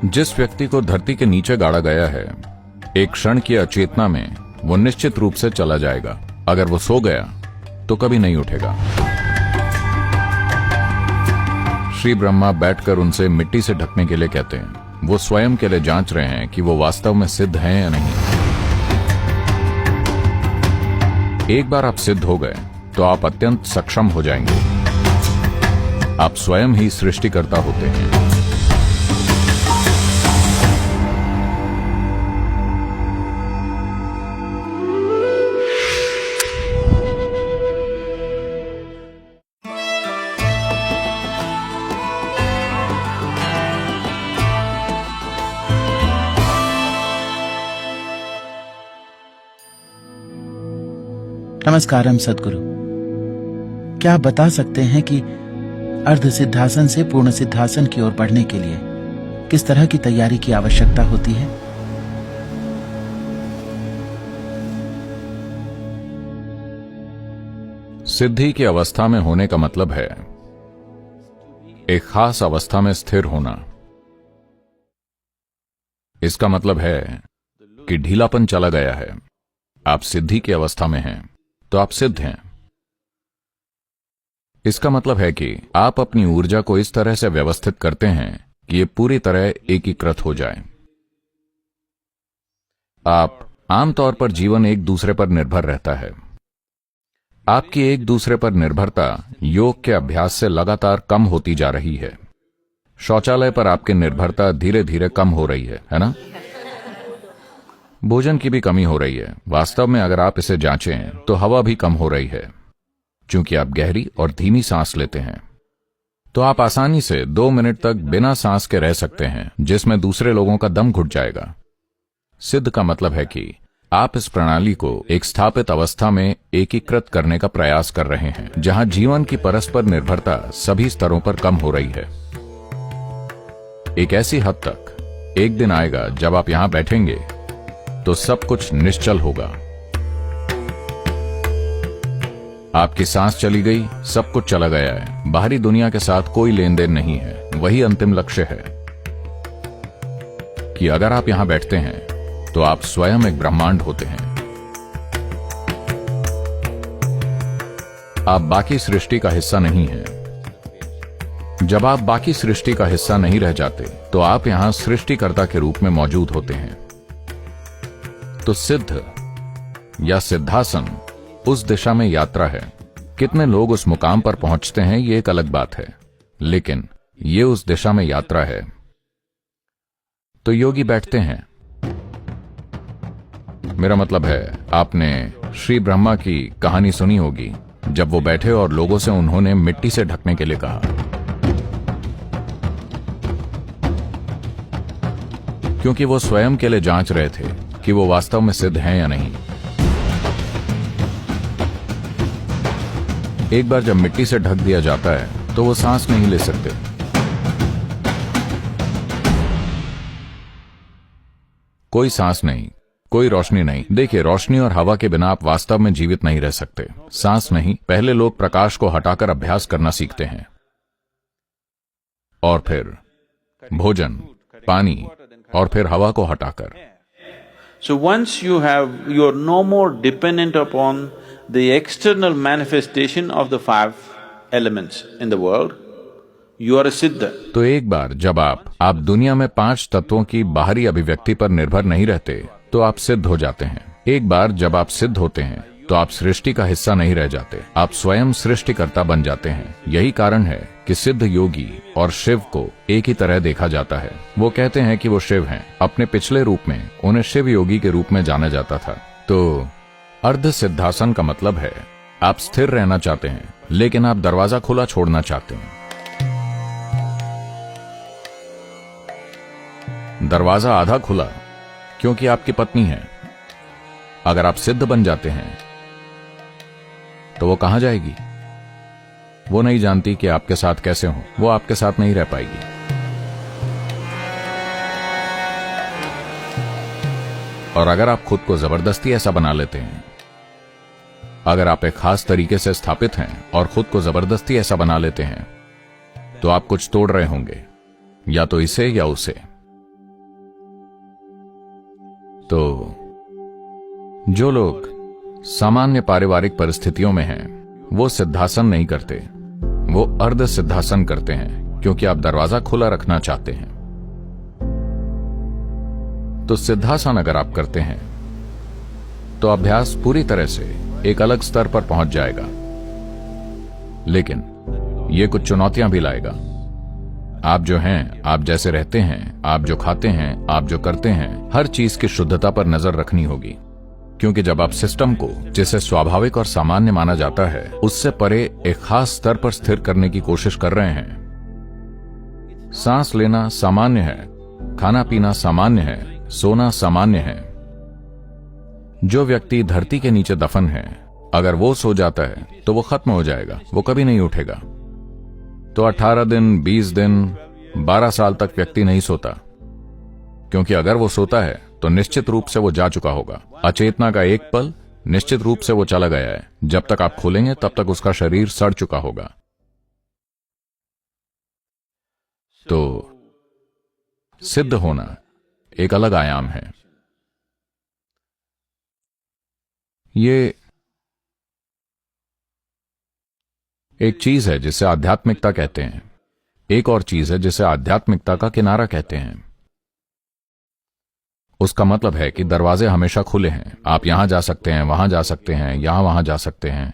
जिस व्यक्ति को धरती के नीचे गाड़ा गया है, एक क्षण की अचेतना में वो निश्चित रूप से चला जाएगा। अगर वो सो गया तो कभी नहीं उठेगा। श्री ब्रह्मा बैठकर उनसे मिट्टी से ढकने के लिए कहते हैं। वो स्वयं के लिए जांच रहे हैं कि वो वास्तव में सिद्ध हैं या नहीं। एक बार आप सिद्ध हो गए तो आप अत्यंत सक्षम हो जाएंगे। आप स्वयं ही सृष्टिकर्ता होते हैं। नमस्कारम सद्गुरु। क्या आप बता सकते हैं कि अर्ध सिद्धासन से पूर्ण सिद्धासन की ओर बढ़ने के लिए किस तरह की तैयारी की आवश्यकता होती है? सिद्धि की अवस्था में होने का मतलब है एक खास अवस्था में स्थिर होना। इसका मतलब है कि ढीलापन चला गया है। आप सिद्धि की अवस्था में हैं तो आप सिद्ध हैं। इसका मतलब है कि आप अपनी ऊर्जा को इस तरह से व्यवस्थित करते हैं कि ये पूरी तरह एकीकृत हो जाए। आप आमतौर पर जीवन एक दूसरे पर निर्भर रहता है। आपकी एक दूसरे पर निर्भरता योग के अभ्यास से लगातार कम होती जा रही है। शौचालय पर आपकी निर्भरता धीरे धीरे कम हो रही है ना? भोजन की भी कमी हो रही है। वास्तव में अगर आप इसे जांचें तो हवा भी कम हो रही है। क्योंकि आप गहरी और धीमी सांस लेते हैं तो आप आसानी से 2 मिनट तक बिना सांस के रह सकते हैं, जिसमें दूसरे लोगों का दम घुट जाएगा। सिद्ध का मतलब है कि आप इस प्रणाली को एक स्थापित अवस्था में एकीकृत करने का प्रयास कर रहे हैं, जहां जीवन की परस्पर निर्भरता सभी स्तरों पर कम हो रही है। एक ऐसी हद तक एक दिन आएगा जब आप यहां बैठेंगे तो सब कुछ निश्चल होगा। आपकी सांस चली गई, सब कुछ चला गया है। बाहरी दुनिया के साथ कोई लेन देन नहीं है। वही अंतिम लक्ष्य है कि अगर आप यहां बैठते हैं तो आप स्वयं एक ब्रह्मांड होते हैं। आप बाकी सृष्टि का हिस्सा नहीं हैं। जब आप बाकी सृष्टि का हिस्सा नहीं रह जाते तो आप यहां सृष्टिकर्ता के रूप में मौजूद होते हैं। तो सिद्ध या सिद्धासन उस दिशा में यात्रा है। कितने लोग उस मुकाम पर पहुंचते हैं ये एक अलग बात है, लेकिन ये उस दिशा में यात्रा है। तो योगी बैठते हैं। मेरा मतलब है, आपने श्री ब्रह्मा की कहानी सुनी होगी, जब वो बैठे और लोगों से उन्होंने मिट्टी से ढकने के लिए कहा, क्योंकि वो स्वयं के लिए जांच रहे थे कि वो वास्तव में सिद्ध हैं या नहीं। एक बार जब मिट्टी से ढक दिया जाता है तो वो सांस नहीं ले सकते। कोई सांस नहीं, कोई रोशनी नहीं। देखिए, रोशनी और हवा के बिना आप वास्तव में जीवित नहीं रह सकते। सांस नहीं, पहले लोग प्रकाश को हटाकर अभ्यास करना सीखते हैं, और फिर भोजन, पानी, और फिर हवा को हटाकर। So once you're no more dependent upon the external manifestation of the 5 elements in the world, you are a siddha. तो एक बार जब आप दुनिया में 5 तत्वों की बाहरी अभिव्यक्ति पर निर्भर नहीं रहते तो आप सिद्ध हो जाते हैं। एक बार जब आप सिद्ध होते हैं तो आप सृष्टि का हिस्सा नहीं रह जाते। आप स्वयं सृष्टिकर्ता बन जाते हैं। यही कारण है कि सिद्ध योगी और शिव को एक ही तरह देखा जाता है। वो कहते हैं कि वो शिव हैं। अपने पिछले रूप में उन्हें शिव योगी के रूप में जाना जाता था। तो अर्ध सिद्धासन का मतलब है आप स्थिर रहना चाहते हैं, लेकिन आप दरवाजा खुला छोड़ना चाहते हैं। दरवाजा आधा खुला क्योंकि आपकी पत्नी है। अगर आप सिद्ध बन जाते हैं तो वो कहां जाएगी? वो नहीं जानती कि आपके साथ कैसे हो। वो आपके साथ नहीं रह पाएगी। और अगर आप खुद को जबरदस्ती ऐसा बना लेते हैं, अगर आप एक खास तरीके से स्थापित हैं और खुद को जबरदस्ती ऐसा बना लेते हैं, तो आप कुछ तोड़ रहे होंगे, या तो इसे या उसे। तो जो लोग सामान्य पारिवारिक परिस्थितियों में हैं, वो सिद्धासन नहीं करते, वो अर्ध सिद्धासन करते हैं, क्योंकि आप दरवाजा खुला रखना चाहते हैं। तो सिद्धासन अगर आप करते हैं तो अभ्यास पूरी तरह से एक अलग स्तर पर पहुंच जाएगा, लेकिन यह कुछ चुनौतियां भी लाएगा। आप जो हैं, आप जैसे रहते हैं, आप जो खाते हैं, आप जो करते हैं, हर चीज की शुद्धता पर नजर रखनी होगी, क्योंकि जब आप सिस्टम को, जिसे स्वाभाविक और सामान्य माना जाता है, उससे परे एक खास स्तर पर स्थिर करने की कोशिश कर रहे हैं। सांस लेना सामान्य है, खाना पीना सामान्य है, सोना सामान्य है। जो व्यक्ति धरती के नीचे दफन है, अगर वो सो जाता है तो वो खत्म हो जाएगा, वो कभी नहीं उठेगा। तो 18 दिन, 20 दिन, 12 साल तक व्यक्ति नहीं सोता, क्योंकि अगर वो सोता है तो निश्चित रूप से वो जा चुका होगा। अचेतना का एक पल निश्चित रूप से वो चला गया है। जब तक आप खोलेंगे तब तक उसका शरीर सड़ चुका होगा। तो सिद्ध होना एक अलग आयाम है। ये एक चीज है जिसे आध्यात्मिकता कहते हैं, एक और चीज है जिसे आध्यात्मिकता का किनारा कहते हैं। उसका मतलब है कि दरवाजे हमेशा खुले हैं, आप यहां जा सकते हैं, वहां जा सकते हैं, यहां वहां जा सकते हैं।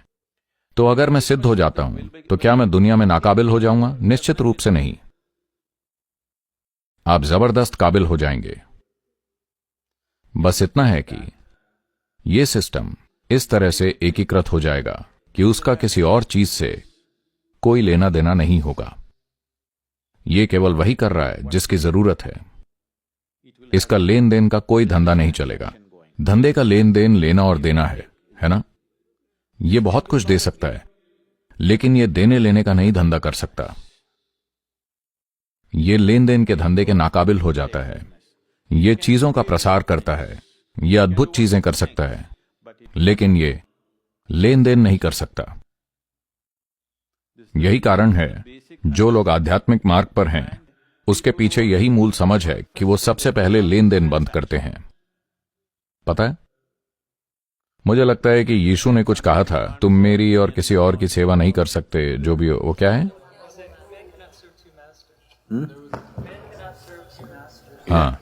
तो अगर मैं सिद्ध हो जाता हूं तो क्या मैं दुनिया में नाकाबिल हो जाऊंगा? निश्चित रूप से नहीं। आप जबरदस्त काबिल हो जाएंगे। बस इतना है कि यह सिस्टम इस तरह से एकीकृत हो जाएगा कि उसका किसी और चीज से कोई लेना देना नहीं होगा। यह केवल वही कर रहा है जिसकी जरूरत है। इसका लेन देन का कोई धंधा नहीं चलेगा। धंधे का लेन देन लेना और देना है ना? यह बहुत कुछ दे सकता है, लेकिन यह देने लेने का नहीं धंधा कर सकता। यह लेन देन के धंधे के नाकाबिल हो जाता है। यह चीजों का प्रसार करता है, यह अद्भुत चीजें कर सकता है, लेकिन यह लेन देन नहीं कर सकता। यही कारण है जो लोग आध्यात्मिक मार्ग पर हैं, उसके पीछे यही मूल समझ है कि वो सबसे पहले लेन देन बंद करते हैं। पता है, मुझे लगता है कि यीशु ने कुछ कहा था, तुम मेरी और किसी और की सेवा नहीं कर सकते, जो भी हो। वो क्या है? हाँ,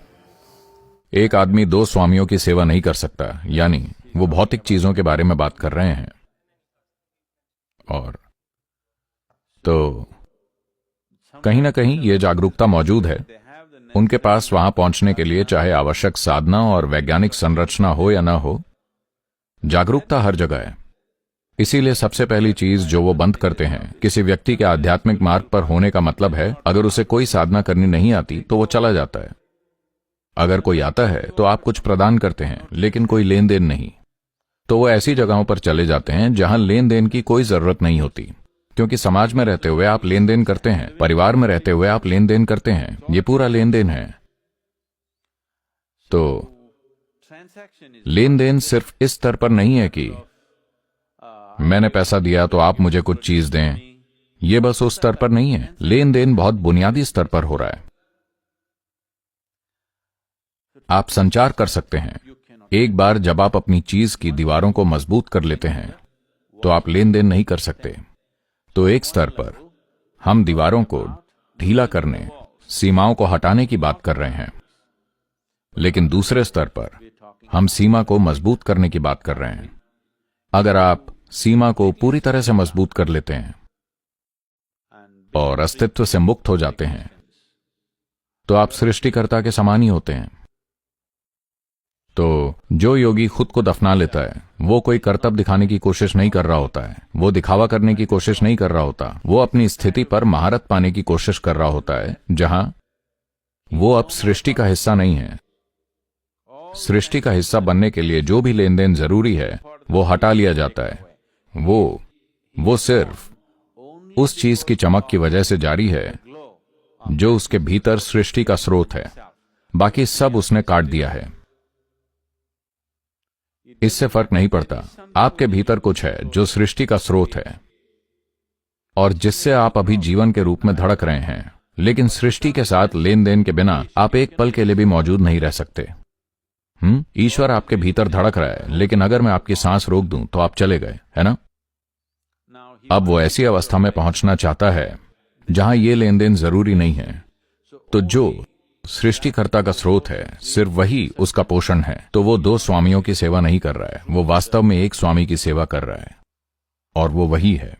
एक आदमी दो स्वामियों की सेवा नहीं कर सकता, यानी वो भौतिक चीजों के बारे में बात कर रहे हैं। और तो कहीं ना कहीं ये जागरूकता मौजूद है। उनके पास वहां पहुंचने के लिए चाहे आवश्यक साधना और वैज्ञानिक संरचना हो या ना हो, जागरूकता हर जगह है। इसीलिए सबसे पहली चीज जो वो बंद करते हैं, किसी व्यक्ति के आध्यात्मिक मार्ग पर होने का मतलब है अगर उसे कोई साधना करनी नहीं आती तो वो चला जाता है। अगर कोई आता है तो आप कुछ प्रदान करते हैं, लेकिन कोई लेन देन नहीं। तो वो ऐसी जगहों पर चले जाते हैं जहां लेन देन की कोई जरूरत नहीं होती, क्योंकि समाज में रहते हुए आप लेन देन करते हैं, परिवार में रहते हुए आप लेन देन करते हैं। ये पूरा लेन देन है। तो लेन देन सिर्फ इस स्तर पर नहीं है कि मैंने पैसा दिया तो आप मुझे कुछ चीज दें। ये बस उस स्तर पर नहीं है। लेन देन बहुत बुनियादी स्तर पर हो रहा है। आप संचार कर सकते हैं। एक बार जब आप अपनी चीज की दीवारों को मजबूत कर लेते हैं तो आप लेन देन नहीं कर सकते। तो एक स्तर पर हम दीवारों को ढीला करने, सीमाओं को हटाने की बात कर रहे हैं, लेकिन दूसरे स्तर पर हम सीमा को मजबूत करने की बात कर रहे हैं। अगर आप सीमा को पूरी तरह से मजबूत कर लेते हैं और अस्तित्व से मुक्त हो जाते हैं तो आप सृष्टिकर्ता के समान ही होते हैं। तो जो योगी खुद को दफना लेता है वो कोई कर्तव्य दिखाने की कोशिश नहीं कर रहा होता है, वो दिखावा करने की कोशिश नहीं कर रहा होता, वो अपनी स्थिति पर महारत पाने की कोशिश कर रहा होता है, जहां वो अब सृष्टि का हिस्सा नहीं है। सृष्टि का हिस्सा बनने के लिए जो भी लेन देन जरूरी है वो हटा लिया जाता है। वो सिर्फ उस चीज की चमक की वजह से जारी है जो उसके भीतर सृष्टि का स्रोत है। बाकी सब उसने काट दिया है। इससे फर्क नहीं पड़ता। आपके भीतर कुछ है जो सृष्टि का स्रोत है और जिससे आप अभी जीवन के रूप में धड़क रहे हैं, लेकिन सृष्टि के साथ लेन देन के बिना आप एक पल के लिए भी मौजूद नहीं रह सकते। ईश्वर आपके भीतर धड़क रहा है, लेकिन अगर मैं आपकी सांस रोक दूं तो आप चले गए, है ना? अब वो ऐसी अवस्था में पहुंचना चाहता है जहां ये लेन देन जरूरी नहीं है। तो जो सृष्टिकर्ता का स्रोत है, सिर्फ वही उसका पोषण है। तो वो दो स्वामियों की सेवा नहीं कर रहा है, वो वास्तव में एक स्वामी की सेवा कर रहा है, और वो वही है।